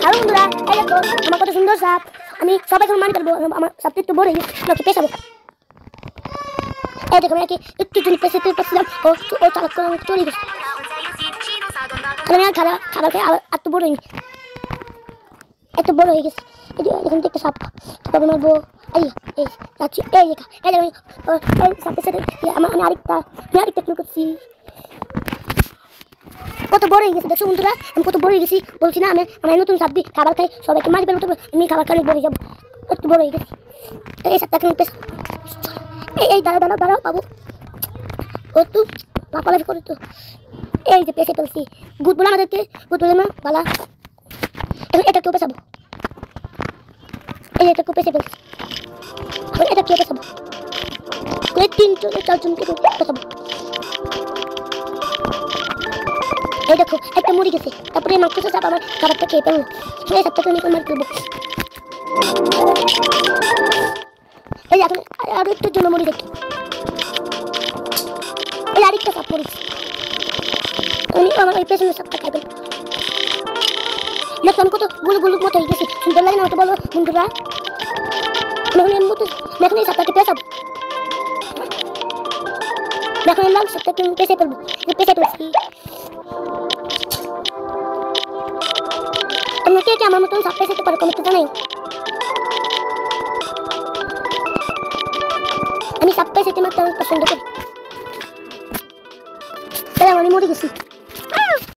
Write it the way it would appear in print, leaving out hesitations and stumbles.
Hello বন্ধুরা, এই দেখো আমার কত সুন্দর সাপ। আমি সবাইকে মান করবো, আমার সাপটা একটু বড় হয়ে গেছে, ওকে পেছাবো। এই দেখো আমি একটু জন্য পেছাতে পারছিলাম, ও চালাক করে আমাকে চলে গেছে। আমি আর খাবার খেয়ে আবার এত বড় হয়ে গেছে। এখান থেকে সাপ তারপর মারবো। এই এই যাচ্ছি, এই দেখা এই সাপের সাথে আমি আরেকটা কিল করছি। কত বড় হয়ে গেছে দেখছো বন্ধুরা, আমি কত বড় হয়ে গেছি বলছি না। আমি নতুন সাপ দিই, খাবার খাই, সবাইকে মারি ফেলবো, আমি খাবার খাই বড় যাবো, একটু বড় হয়ে গেছি। এই সাপটাকে এই দাঁড়াও পাবো। ও তো লাফালাফি করে তো, এই যে পেছে ফেলছি। গুড বলে আমাদেরকে, গুড বলে না বালা। এটা কেউ পেছাবো, এই এটা কেউ পেছে ফেলছি, এটা কেউ পেছাবো, এই 3-4জনকে পেছাবো। এই দেখো একটা মরে গেছে, তারপরে মাংস সাপ আমার খাবারটা খেয়ে ফেললো। এই সাপটাকে আমি মারি ফেলবো। এই এখন আরো একটু জন্য মরে দেখি, এই আরেকটা সাপ মরেছে, আমি আমার ওই পেছনের সাপটা খাই ফেলবো। দেখো আমি কত গুলো মতো হয়ে গেছি, সুন্দর লাগে না ওটা বলো বন্ধুরা? দেখুন এই সাপটাকে পেছাবো, দেখুন এই লাল সাপটাকে পেছে ফেলবো, পেছে ফেলছি। তোমরা কে কে আমার মতন সাপ পেছাতে পারো কমেন্টে জানাই। আমি সাপ পেছাতে মারতে অনেক পছন্দ করি। আমি মরে গেছি।